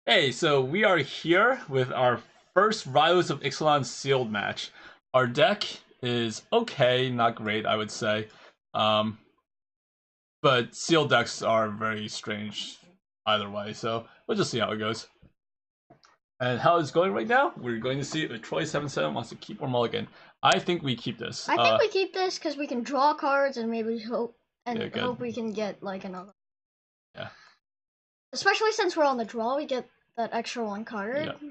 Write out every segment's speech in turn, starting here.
Hey, so we are here with our first Rivals of Ixalan sealed match. Our deck is okay, not great, I would say. Um, but sealed decks are very strange either way, so we'll just see how it goes. And how it's going right now, we're going to see if Troy77 wants to keep or mulligan. I think we keep this. I think we keep this because we can draw cards and maybe hope Yeah, hope we can get like another. Yeah. Especially since we're on the draw, we get that extra one card. Yeah.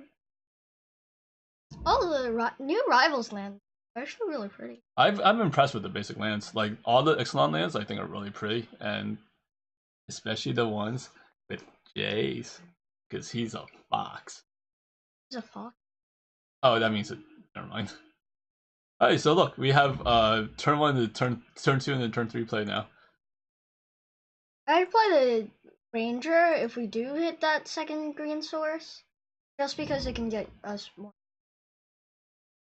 All the new rivals land are actually really pretty. I'm impressed with the basic lands. Like all the Ixalan lands, I think are really pretty, and especially the ones with Jace, because he's a fox. He's a fox. Oh, that means it. Never mind. Alright, so look, we have turn one to turn two and then turn three play now. I'd play the ranger if we do hit that second green source, just because it can get us more.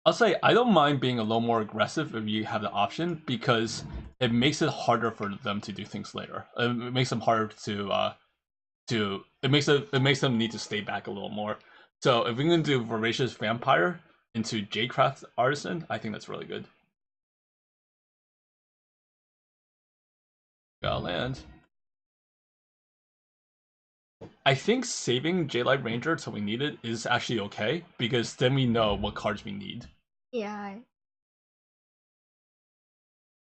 I'll say I don't mind being a little more aggressive if you have the option because it makes it harder for them to do things later. It makes them harder to it makes them need to stay back a little more. So if we can do Voracious Vampire into Jaycraft Artisan, I think that's really good. Got land. I think saving J-Light Ranger until we need it is actually okay because then we know what cards we need. Yeah.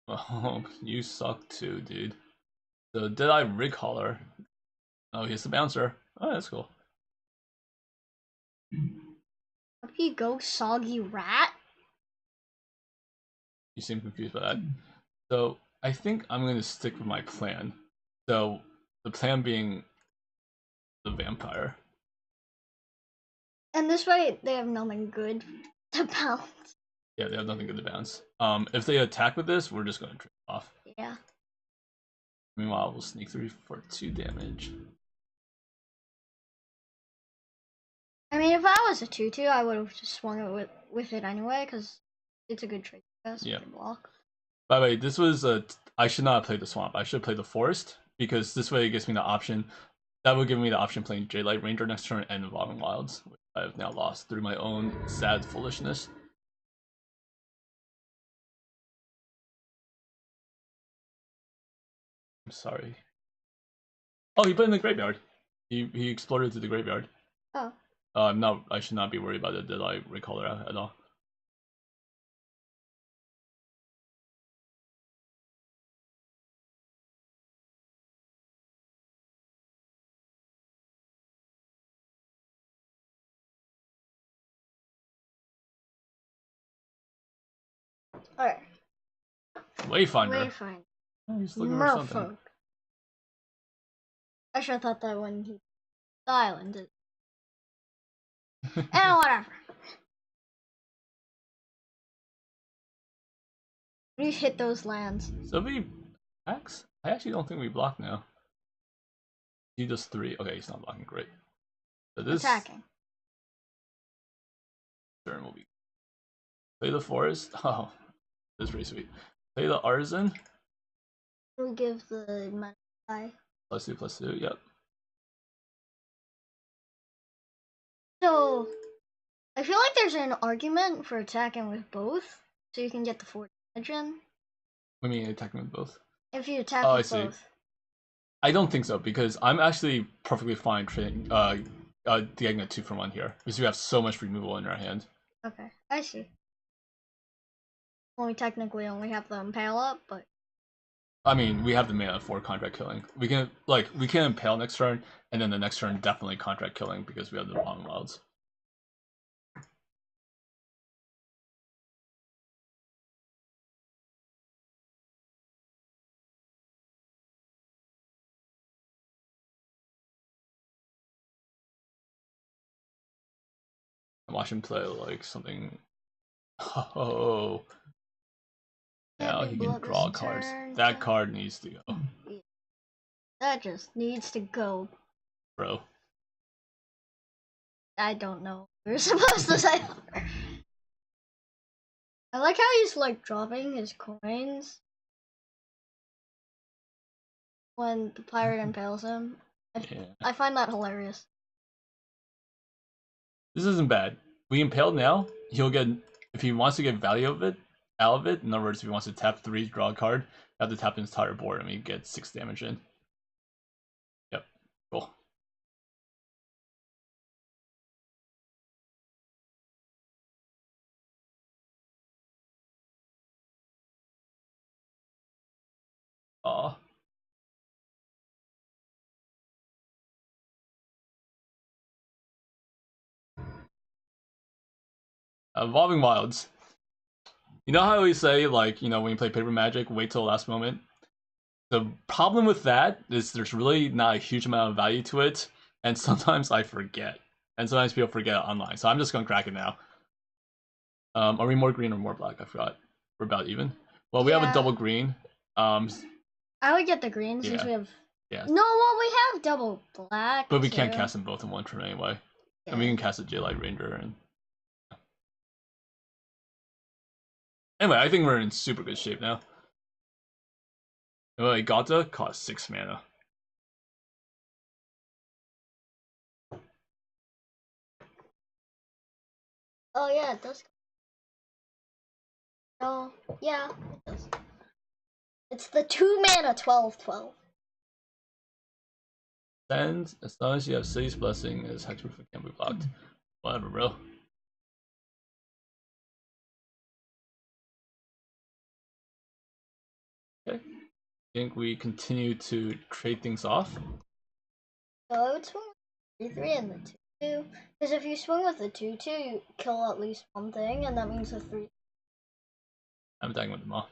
Oh, you suck too, dude. So did I Rigcaller? Oh, he's the bouncer. Oh, that's cool. Up you go, soggy rat. You seem confused by that. So I think I'm going to stick with my plan. So the plan being the vampire. And this way, they have nothing good to bounce. Yeah, they have nothing good to bounce. If they attack with this, we're just going to trade off. Yeah. Meanwhile, we'll sneak through for 2 damage. I mean, if I was a 2/2, I would have just swung it with it anyway, because it's a good trade. Yeah. Block. By the way, this was a. I should not have played the swamp. I should play the forest because this way it gives me the option. That would give me the option playing J-Light Ranger next turn and Evolving Wilds, which I have now lost through my own sad foolishness. I'm sorry. Oh, he put in the graveyard. He exploded to the graveyard. Oh. No, I should not be worried about it. Did I recall it at all? Alright. Wayfinder. Wayfinder. Oh, he's looking for something. I should have thought that when he the island is. And whatever. We hit those lands. So we X? I actually don't think we block now. He does 3. Okay, he's not blocking. Great. So this Attacking. turn will be play the forest. Oh, this is pretty sweet. Play the artisan. We give the money die. +2/+2. Yep. So I feel like there's an argument for attacking with both, so you can get the 4 damage in. I mean, attacking with both. If you attack with both. I don't think so because I'm actually perfectly fine trading getting a 2 for 1 here because we have so much removal in our hand. Okay, I see. Well, we technically only have the impale up, but I mean, we have the mana for contract killing. We can impale next turn, and then the next turn definitely contract killing because we have the Evolving Wilds. Watch him play like something. Oh, now he can draw cards. That card needs to go. That just needs to go, Bro. I don't know. We're supposed to say. I like how he's like dropping his coins when the pirate impales him. Yeah. I find that hilarious. This isn't bad. We impaled now. He'll get, if he wants to get value out of it. In other words, if he wants to tap 3, draw a card, have to tap his entire board, and we get 6 damage in. Yep, cool. Aw. Evolving Wilds. You know how I always say, like, you know, when you play Paper Magic, wait till the last moment? The problem with that is there's really not a huge amount of value to it, and sometimes I forget. And sometimes people forget it online, so I'm just gonna crack it now. Are we more green or more black? I forgot. We're about even. Well, we have a double green. I would get the green since we have. Yeah. No, well, we have double black. But we can't cast them both in one turn anyway. Yeah. And we can cast a J-Light Ranger and. Anyway, I think we're in super good shape now. Anyway, Gata costs 6 mana. Oh yeah, it does. Oh yeah, it does. It's the 2 mana 12/12. And as long as you have City's Blessing, as Hexproof, it can't be blocked. Whatever, bro. Okay. I think we continue to trade things off. So I would swing with 3/3 and the 2/2. Because if you swing with the 2/2, you kill at least one thing, and that means the 3. I'm attacking with them all.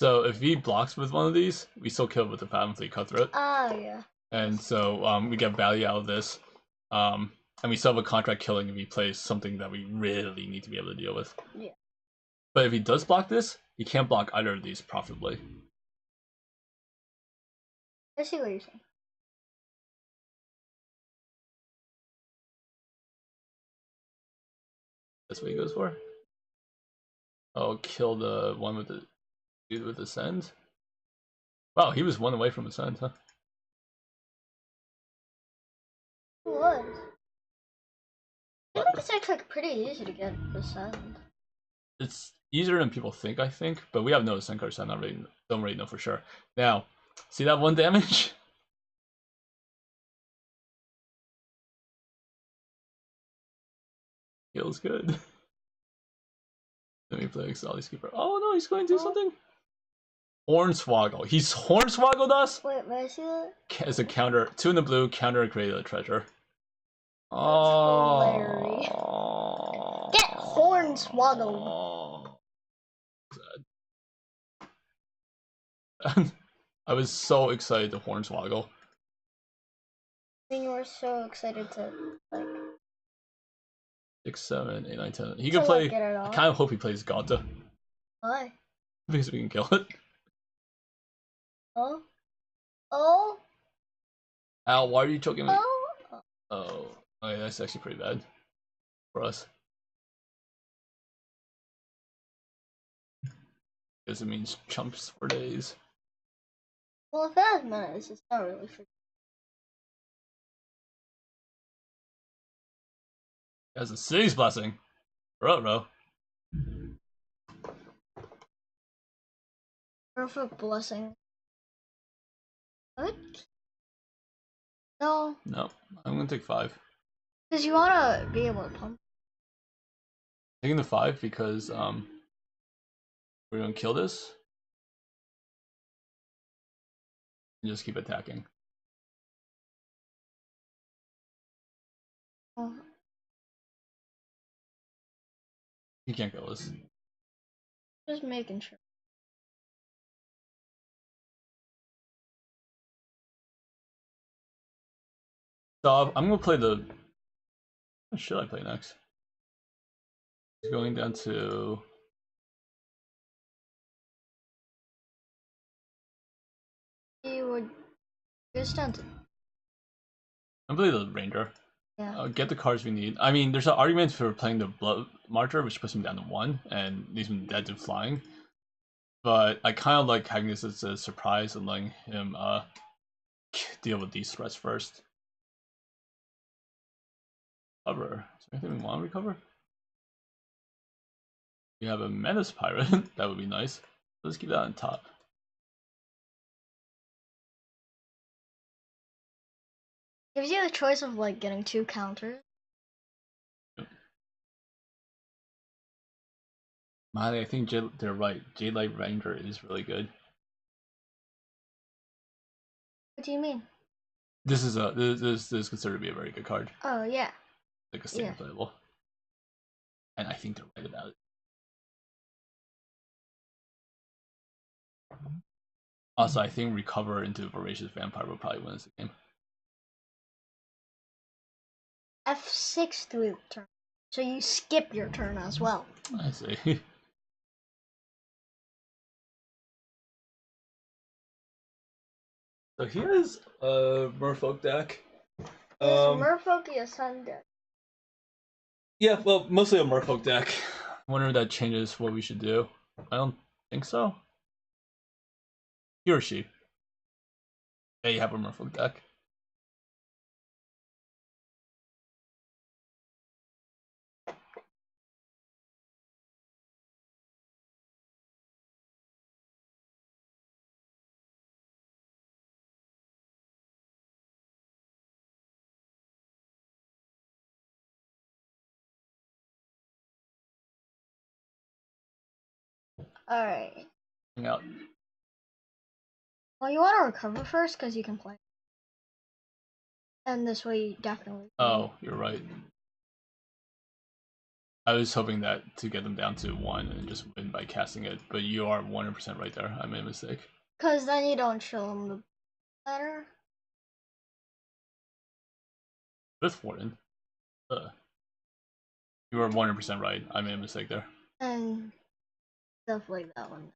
So if he blocks with one of these, we still kill with the Fathom Fleet Cutthroat. Ah, yeah. And so we get value out of this. And we still have a contract killing if he plays something that we really need to be able to deal with. Yeah. But if he does block this, he can't block either of these profitably. I see what you're saying. That's what he goes for. Oh, kill the one with the dude with Ascend. Wow, he was 1 away from Ascend, huh? It was. I think it's actually pretty easy to get Ascend. It's easier than people think, I think, but we have no Ascend cards, so I don't really know for sure. Now, see that 1 damage? Feels good. Let me play Exali's Keeper. Oh no, he's going to do something. Hornswoggle. He's Hornswoggled us? Wait, may I see that? As a counter, 2 in the blue, counter create a treasure. That's hilarious. Get Hornswoggled. I was so excited to Hornswoggle. I mean, you were so excited to, like... 6, 7, 8, 9, 10. He can play. I kind of hope he plays Gata. Why? Because we can kill it. Oh? Oh? Al, why are you choking me? Oh? Oh, okay, that's actually pretty bad for us. Because it means chumps for days. Well, if that matters, it's not really for. That's a City's Blessing. Bro. Perfect blessing. What? No. No, I'm gonna take 5. Because you want to be able to pump. Taking the 5 because we're gonna kill this and just keep attacking. Oh. You can't kill this. Just making sure. So I'm gonna play the. What should I play next? It's going down to. You would just down to. I'm gonna play the Ranger. Yeah. Get the cards we need. I mean, there's an argument for playing the Blood Marcher, which puts him down to 1 and leaves him dead to flying. But I kind of like having this as a surprise and letting him deal with these threats first. recover. Is there anything we want to recover? We have a Menace Pirate. That would be nice. Let's keep that on top. Gives you the choice of like getting 2 counters. Molly, I think they're right. Jade Light Ranger is really good. What do you mean? This is considered to be a very good card. Oh yeah. Like a standard playable. And I think they're right about it. Also, I think Recover into Voracious Vampire will probably win this game. F6 through the turn. So you skip your turn as well. I see. So here's a Merfolk deck. Is Merfolk a Sun deck? Yeah, well, mostly a Merfolk deck. I wonder if that changes what we should do. I don't think so. He or she. Yeah, you have a Merfolk deck. Alright. Hang out. Well, you want to recover first because you can play. And this way you definitely can. Oh, you're right. I was hoping that to get them down to 1 and just win by casting it, but you are 100% right there. I made a mistake. Because then you don't show them the letter. With Warden. You were 100% right. I made a mistake there. And stuff like that one.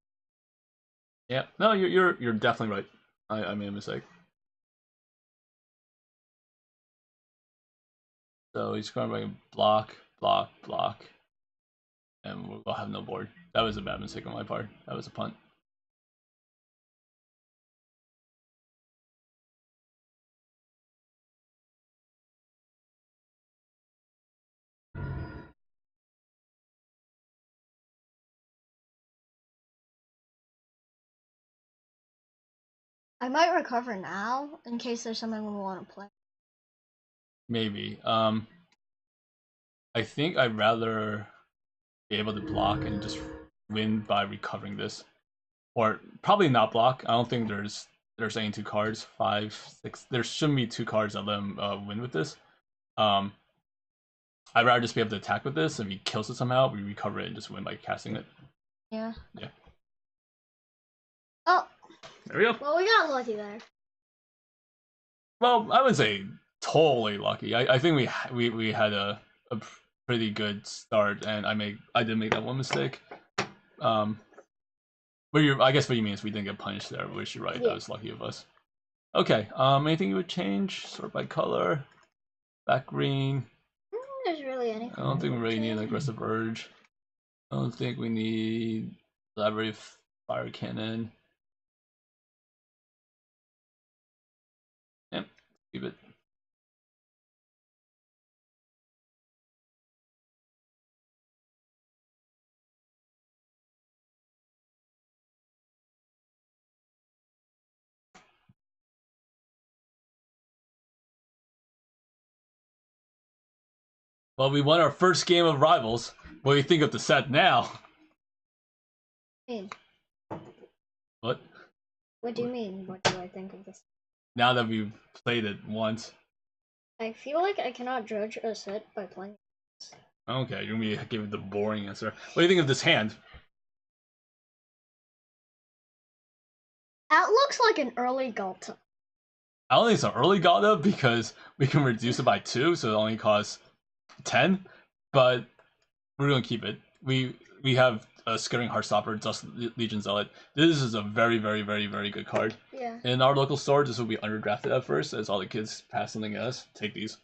Yeah. No, you're definitely right. I made a mistake. So he's going to block, block, block. And we'll have no board. That was a bad mistake on my part. That was a punt. I might recover now in case there's someone we want to play. Maybe. I think I'd rather be able to block and just win by recovering this. Or probably not block. I don't think there's any 2 cards. 5, 6. There shouldn't be 2 cards that let him win with this. I'd rather just be able to attack with this. If he kills it somehow, we recover it and just win by casting it. Yeah. Yeah. Oh. There we go. Well, we got lucky there. Well, I would say totally lucky. I think we had a pretty good start, and I did make that one mistake. But I guess what you mean is we didn't get punished there, which you're right. Yeah. That was lucky of us. Okay. Anything you would change? Sort by color. Back green. There's really anything. I don't think we really need an aggressive urge. I don't think we need elaborate fire cannon. Yep, keep it. Well, we won our first game of Rivals. What do you think of the set now? What? What do you mean? What do I think of this? Now that we've played it once. I feel like I cannot judge a set by playing it. Okay, you're gonna be giving the boring answer. What do you think of this hand? That looks like an early Galta. I don't think it's an early Gauda because we can reduce it by 2, so it only costs 10. But we're gonna keep it. We have a Skittering Heartstopper, Dust Legion Zealot. This is a very, very, very, very good card. Yeah. In our local store, this will be underdrafted at first, as all the kids pass something at us. Take these.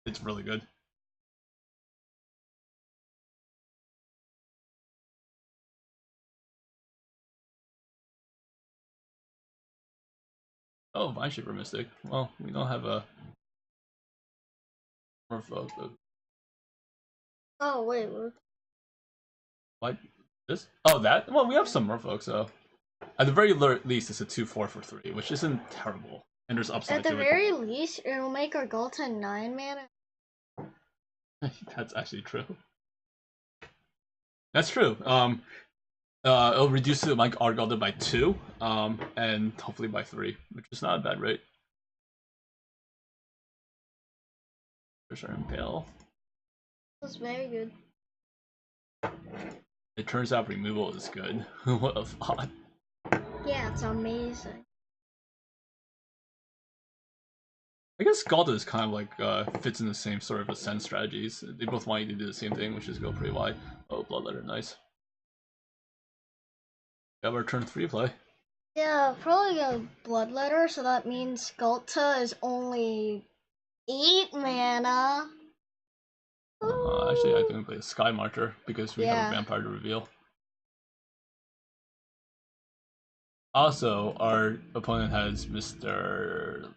It's really good. Oh, Vine Shaper Mystic. Well, we don't have a Merfolk. Oh wait, What? This? Oh, that? Well, we have some merfolk, so at the very least, it's a 2/4 for 3, which isn't terrible. And there's upside at the to it. very least, it'll make our Ghalta 9 mana. That's actually true. That's true. It'll reduce it like our Ghalta by 2, and hopefully by 3, which is not a bad rate. There's our Impale. That's very good. It turns out removal is good. What a thought. Yeah, it's amazing. I guess Ghalta is kind of like fits in the same sort of ascent strategies. They both want you to do the same thing, which is go pretty wide. Oh, Bloodletter, nice. We have our turn 3 play. Yeah, probably a Bloodletter, so that means Ghalta is only 8 mana. Actually, I think we play a Sky Marcher because we have a Vampire to reveal. Also, our opponent has Mr.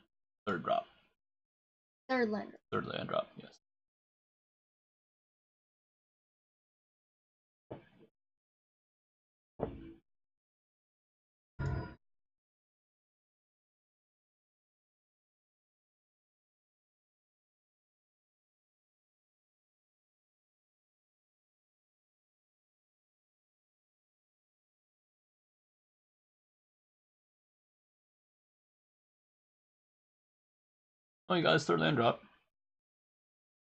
Third Drop. Third land. Third land drop, yes. Oh, you got his third land drop.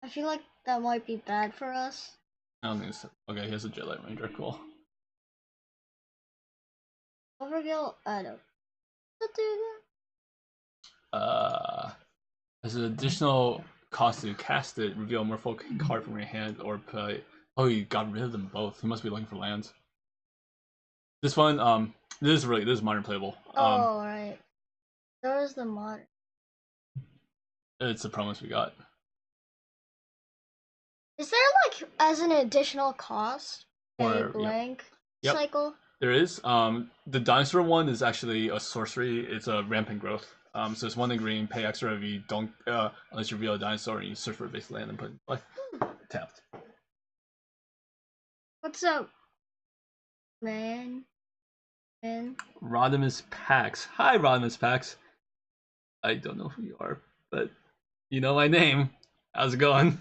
I feel like that might be bad for us. I don't think so. Okay, he has a Jetlight Ranger, cool. Overkill, I don't. As an additional cost to cast it, reveal a Merfolk card from your hand or play. Oh, he got rid of them both. He must be looking for lands. This one, this is modern playable. Oh, right. There was the modern. It's a promise we got. Is there like as an additional cost a blank cycle? There is. The dinosaur one is actually a sorcery. It's a rampant growth. So it's 1 in green. Pay extra if you don't, unless you reveal a dinosaur and you search for a base land and put it in play. Tapped. What's up, man? Rodimus Pax. Hi, Rodimus Pax. I don't know who you are, but you know my name. How's it going?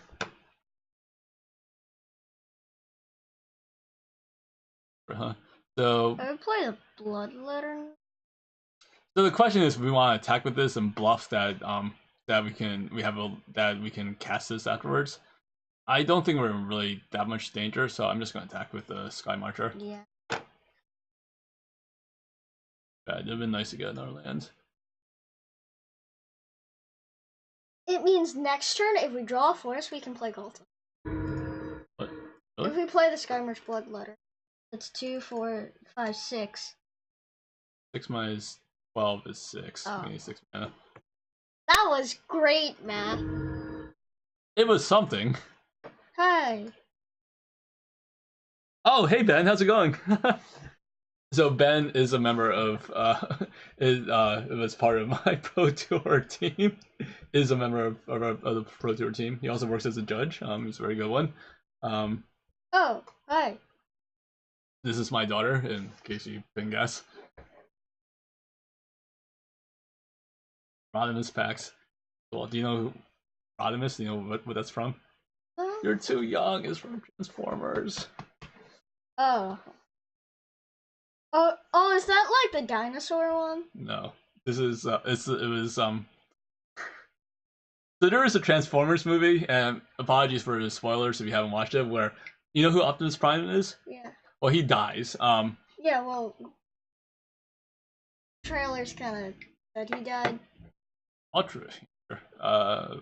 So I would play a Bloodletter. So the question is, we want to attack with this and bluff that that we can cast this afterwards. I don't think we're in really that much danger, so I'm just going to attack with the Sky Marcher. Yeah. It'd have been nice to get another land. It means next turn, if we draw a forest, we can play Ghalta. What? Really? If we play the Skymerch Bloodletter, it's 2, 4, 5, 6. 6 minus 12 is 6. Oh. We need 6 mana. That was great, man. It was something. Hi. Oh, hey Ben, how's it going? So Ben is a member of was part of my Pro Tour team. Is a member of the Pro Tour team. He also works as a judge. He's a very good one. Oh, hi. This is my daughter, in case you didn't guess. Rodimus Pax. Well, do you know Rodimus? Do you know what that's from? You're too young is from Transformers. Oh. Oh, is that like the dinosaur one? No. This is so there is a Transformers movie, and apologies for the spoilers if you haven't watched it, where you know who Optimus Prime is? Yeah. Well, he dies. Yeah, well, trailer's kind of that he died. Ultra. I'll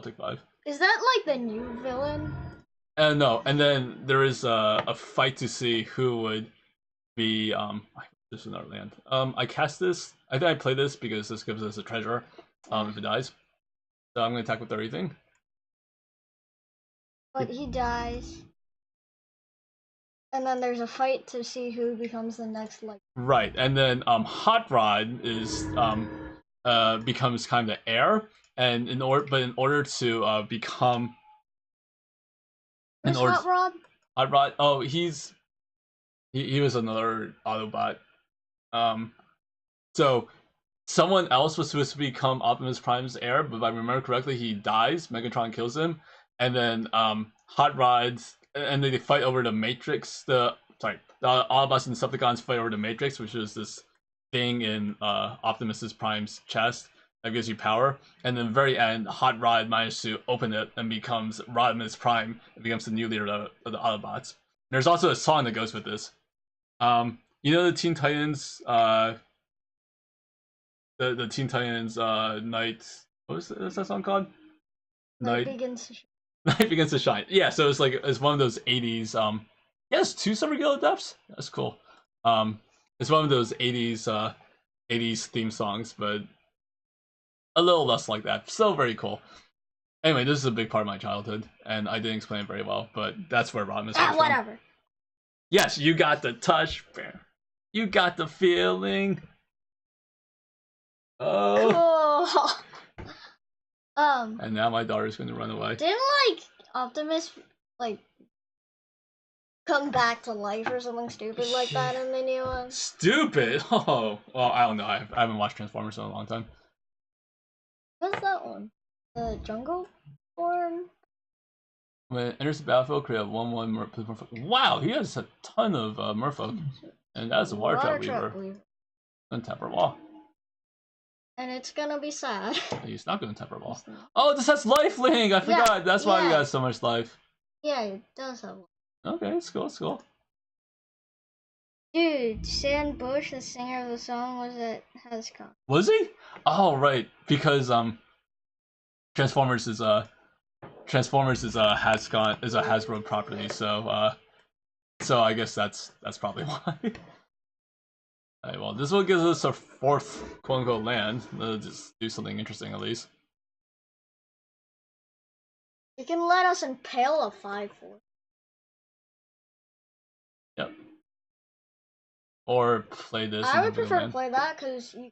take 5. Is that like the new villain? No, and then there is a fight to see who would be this is another land. I cast this. I think I play this because this gives us a treasure. If it dies, so I'm gonna attack with everything. But he dies, and then there's a fight to see who becomes the next like. Right, and then Hot Rod is becomes kind of the heir, and in order to become And Who's or Hot Rod? Hot Rod. Oh, he was another Autobot. Um, so someone else was supposed to become Optimus Prime's heir, but if I remember correctly, he dies. Megatron kills him, and then Hot Rod's and they fight over the Matrix. The Autobots and Decepticons fight over the Matrix, which is this thing in Optimus Prime's chest that gives you power. And then very end, Hot Rod manages to open it and becomes Rodimus Prime and becomes the new leader of the Autobots. There's also a song that goes with this. You know the Teen Titans, the Teen Titans, Night. What's that song called? Night Night. begins to shine. Night begins to shine. Yeah, so it's one of those '80s. Yes, two Summer Gala Depths. That's cool. It's one of those '80s theme songs, but a little less like that. Still very cool. Anyway, this is a big part of my childhood, and I didn't explain it very well, but that's where Rodimus comes Whatever. from. Yes, you got the touch. You got the feeling. Oh. Cool. And now my daughter's going to run away. Didn't Optimus come back to life or something stupid like that in the new one? Stupid? Oh, well, I don't know. I haven't watched Transformers in a long time. What's that one? The Jungle Form? When it enters the battlefield, create a 1/1 merfolk. Wow, he has a ton of merfolk. And that's a water trap weaver. And tap her wall. And it's gonna be sad. He's not gonna tap her wall. Oh, this has life link! I forgot. Yeah, that's why he got so much life. Yeah, it does have life. Okay, it's cool, it's cool. Dude, Stan Bush, the singer of the song, was at HasCon. Was he? Oh, right. Because Transformers is a HasCon is a Hasbro property, so I guess that's probably why. Alright, well, this one gives us our fourth quote-unquote land. Let's just do something interesting at least. You can let us impale a 5-4. Yep. Or play this. I would prefer to play that because you,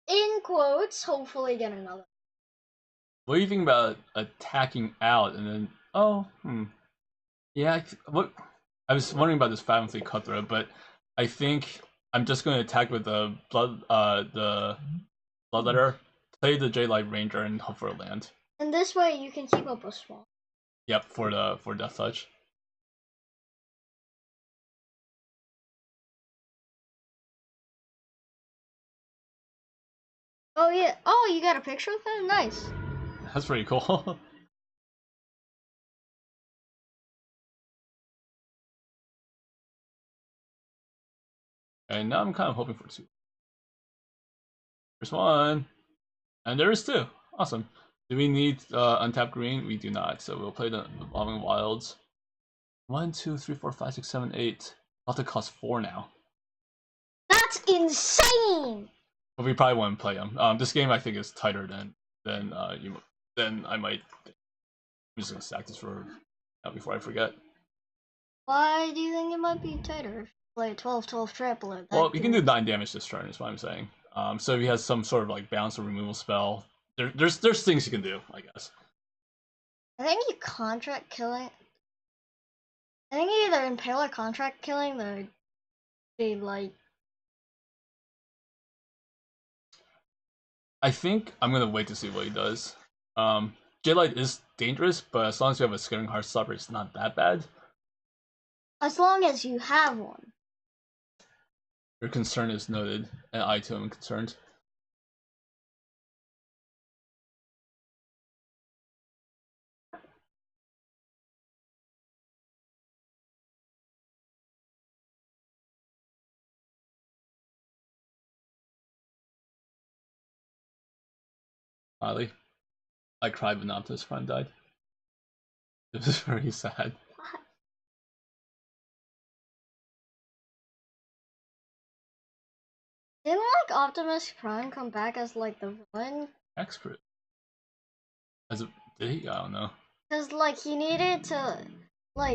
in quotes, hopefully get another. What do you think about attacking out and then? Oh, yeah. I was wondering about this 5-3 cutthroat, but I think I'm just going to attack with the bloodletter, play the J-Light Ranger, and hope for a land. And this way, you can keep up a swamp. Yep, for Death Touch. Oh yeah. Oh, you got a picture of that? Nice. That's pretty cool. And now I'm kind of hoping for 2. There's 1. And there is 2. Awesome. Do we need untapped green? We do not. So we'll play the Evolving Wilds. 1, 2, 3, 4, 5, 6, 7, 8. I'll have to cost 4 now. That's insane! But we probably won't play them. This game I think is tighter than I might. I'm just gonna stack this for now before I forget. Why do you think it might be tighter? Play 12-12 triplet. Well, you can do 9 damage this turn. Is what I'm saying. So if he has some sort of like bounce or removal spell, there's things you can do, I guess. I think you contract killing. I think either impale or contract killing the like. I think I'm gonna wait to see what he does. J-Light is dangerous, but as long as you have a Skittering Heartstopper, it's not that bad. As long as you have one. Your concern is noted, and I too am concerned. Miley, I cried when Optimus Prime died. It was very sad. Didn't Optimus Prime come back as the villain? Expert. Did he? I don't know. Cause he needed to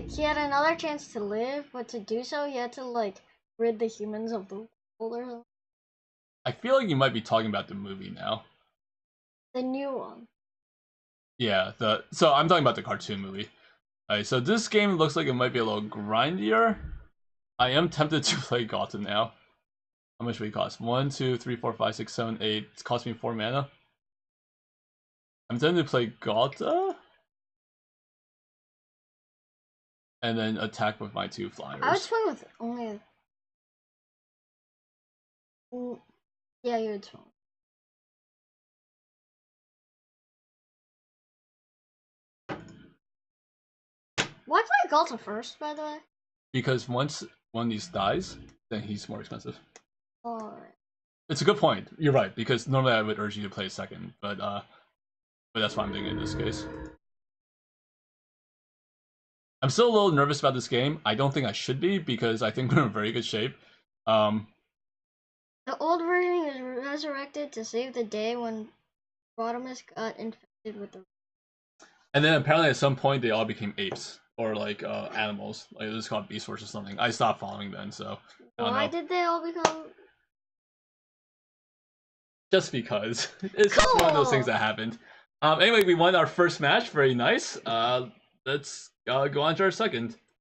he had another chance to live, but to do so he had to rid the humans of the world or something. I feel like you might be talking about the movie now. The new one. Yeah, so I'm talking about the cartoon movie. Alright, so this game looks like it might be a little grindier. I am tempted to play Gata now. How much would it cost? 1, 2, 3, 4, 5, 6, 7, 8. It's cost me 4 mana. I'm tempted to play Gata. And then attack with my 2 flyers. I would swing with only. Yeah, you would swing. Why play Galta first, by the way? Because once one of these dies, then he's more expensive. Alright. It's a good point. You're right, because normally I would urge you to play second, but that's what I'm doing in this case. I'm still a little nervous about this game. I don't think I should be, because I think we're in very good shape. The old version is resurrected to save the day when Rodimus got infected with the. And then apparently at some point they all became apes or like animals. Like it was called Beast Wars or something. I stopped following then, so Why did they all become? Just because it's just one of those things that happened. Anyway, we won our first match. Very nice. Let's go on to our second.